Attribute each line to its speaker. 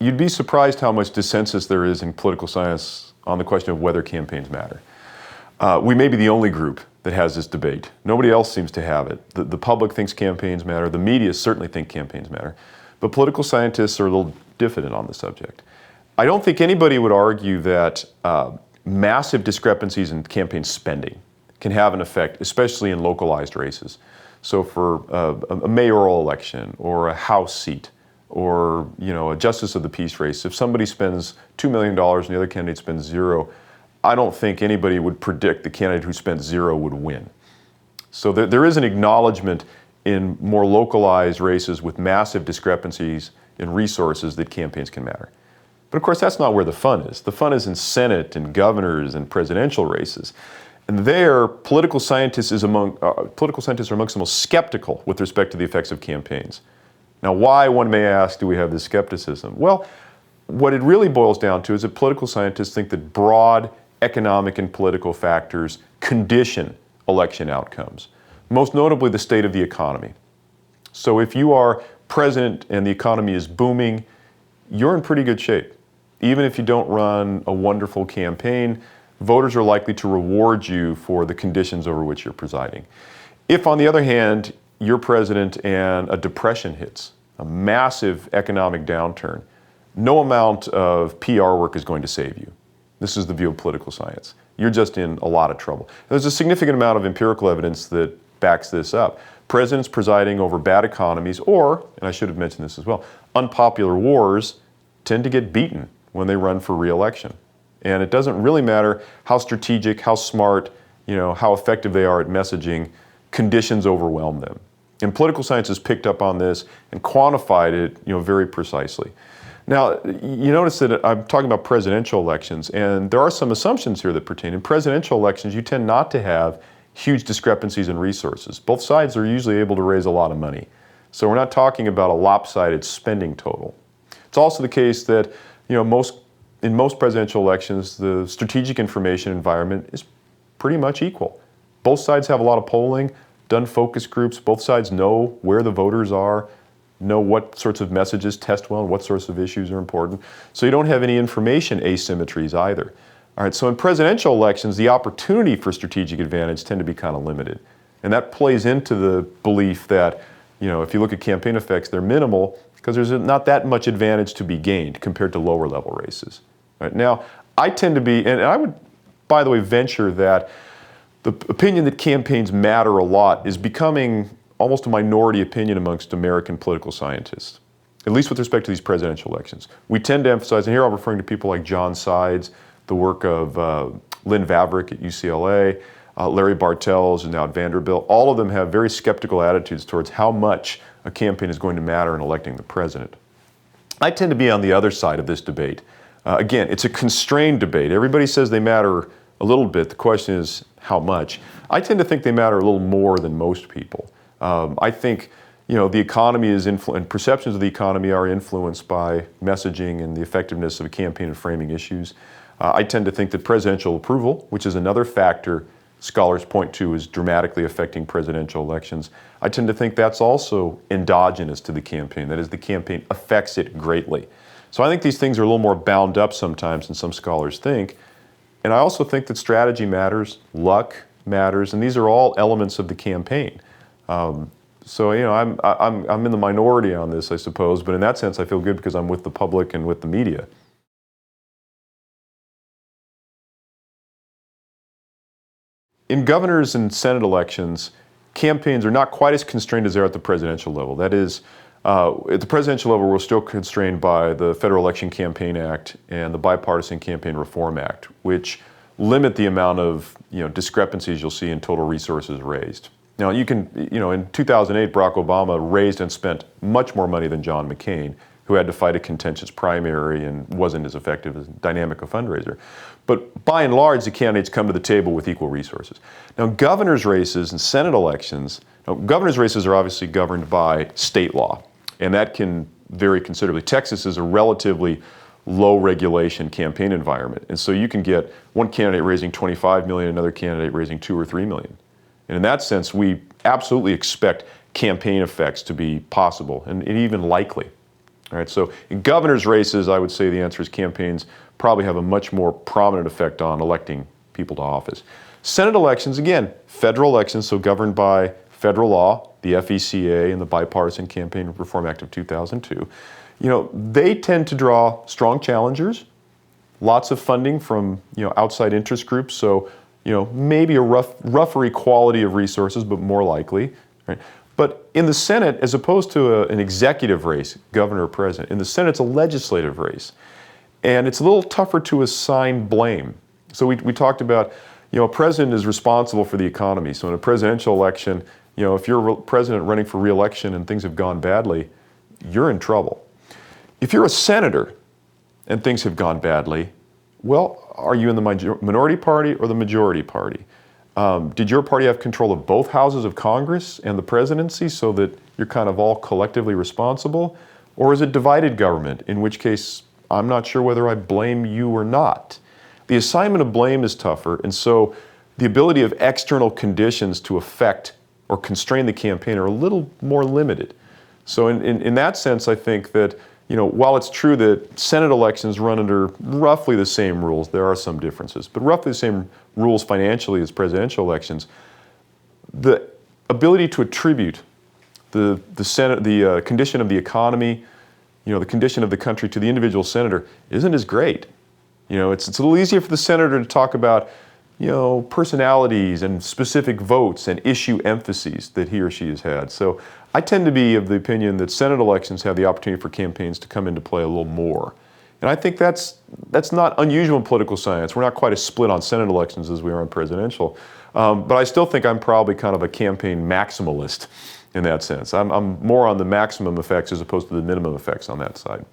Speaker 1: You'd be surprised how much dissensus there is in political science on the question of whether campaigns matter. We may be the only group that has this debate. Nobody else seems to have it. The public thinks campaigns matter. The media certainly think campaigns matter. But political scientists are a little diffident on the subject. I don't think anybody would argue that massive discrepancies in campaign spending can have an effect, especially in localized races. So for a mayoral election or a House seat or a justice of the peace race, if somebody spends $2 million and the other candidate spends zero, I don't think anybody would predict the candidate who spent zero would win. So there is an acknowledgement in more localized races with massive discrepancies in resources that campaigns can matter. But of course, that's not where the fun is. The fun is in Senate and governors and presidential races. And there, political scientists are amongst the most skeptical with respect to the effects of campaigns. Now, why, one may ask, do we have this skepticism? Well, what it really boils down to is that political scientists think that broad economic and political factors condition election outcomes, most notably the state of the economy. So if you are president and the economy is booming, you're in pretty good shape. Even if you don't run a wonderful campaign, voters are likely to reward you for the conditions over which you're presiding. If, on the other hand, you're president and a depression hits, a massive economic downturn, no amount of PR work is going to save you. This is the view of political science. You're just in a lot of trouble. There's a significant amount of empirical evidence that backs this up. Presidents presiding over bad economies or, and I should have mentioned this as well, unpopular wars tend to get beaten when they run for re-election. And it doesn't really matter how strategic, how smart, how effective they are at messaging, conditions overwhelm them. And political science has picked up on this and quantified it, very precisely. Now, you notice that I'm talking about presidential elections, and there are some assumptions here that pertain. In presidential elections, you tend not to have huge discrepancies in resources. Both sides are usually able to raise a lot of money. So we're not talking about a lopsided spending total. It's also the case that, in most presidential elections, the strategic information environment is pretty much equal. Both sides have a lot of polling, done focus groups. Both sides know where the voters are, know what sorts of messages test well and what sorts of issues are important. So you don't have any information asymmetries either. All right, so in presidential elections, the opportunity for strategic advantage tend to be kind of limited. And that plays into the belief that, if you look at campaign effects, they're minimal because there's not that much advantage to be gained compared to lower level races. Right? Now, I tend to be, and I would, by the way, venture that the opinion that campaigns matter a lot is becoming almost a minority opinion amongst American political scientists, at least with respect to these presidential elections. We tend to emphasize, and here I'm referring to people like John Sides, the work of Lynn Vavreck at UCLA, Larry Bartels, who's now at Vanderbilt. All of them have very skeptical attitudes towards how much a campaign is going to matter in electing the president. I tend to be on the other side of this debate. Again, it's a constrained debate. Everybody says they matter a little bit. The question is how much. I tend to think they matter a little more than most people. I think, the economy is and perceptions of the economy are influenced by messaging and the effectiveness of a campaign in framing issues. I tend to think that presidential approval, which is another factor scholars point to as dramatically affecting presidential elections, I tend to think that's also endogenous to the campaign. That is, the campaign affects it greatly. So I think these things are a little more bound up sometimes than some scholars think. And I also think that strategy matters, luck matters, and these are all elements of the campaign. So I'm in the minority on this, I suppose, but in that sense I feel good because I'm with the public and with the media. In governors and Senate elections, campaigns are not quite as constrained as they are at the presidential level. That is, at the presidential level, we're still constrained by the Federal Election Campaign Act and the Bipartisan Campaign Reform Act, which limit the amount of discrepancies you'll see in total resources raised. Now, in 2008, Barack Obama raised and spent much more money than John McCain, who had to fight a contentious primary and wasn't as effective as dynamic a fundraiser. But by and large, the candidates come to the table with equal resources. Now, governor's races and Senate elections, governor's races are obviously governed by state law, and that can vary considerably. Texas is a relatively low regulation campaign environment, and so you can get one candidate raising $25 million, another candidate raising $2 or $3 million. And in that sense, we absolutely expect campaign effects to be possible and even likely. All right, so in governor's races, I would say the answer is campaigns probably have a much more prominent effect on electing people to office. Senate elections, again, federal elections, so governed by federal law, the FECA and the Bipartisan Campaign Reform Act of 2002, they tend to draw strong challengers, lots of funding from, outside interest groups, so, maybe a rougher equality of resources, but more likely, right? But in the Senate, as opposed to an executive race, governor or president, in the Senate it's a legislative race. And it's a little tougher to assign blame. So we talked about, a president is responsible for the economy. So in a presidential election, if you're a president running for re-election and things have gone badly, you're in trouble. If you're a senator and things have gone badly, well, are you in the minority party or the majority party? Did your party have control of both houses of Congress and the presidency so that you're kind of all collectively responsible? Or is it divided government, in which case I'm not sure whether I blame you or not? The assignment of blame is tougher, and so the ability of external conditions to affect or constrain the campaign are a little more limited. So in that sense, I think that while it's true that Senate elections run under roughly the same rules, there are some differences, but roughly the same rules financially as presidential elections, the ability to attribute the condition of the economy, the condition of the country to the individual senator isn't as great. It's a little easier for the senator to talk about, personalities and specific votes and issue emphases that he or she has had. So I tend to be of the opinion that Senate elections have the opportunity for campaigns to come into play a little more. And I think that's not unusual in political science. We're not quite as split on Senate elections as we are on presidential. But I still think I'm probably kind of a campaign maximalist in that sense. I'm more on the maximum effects as opposed to the minimum effects on that side.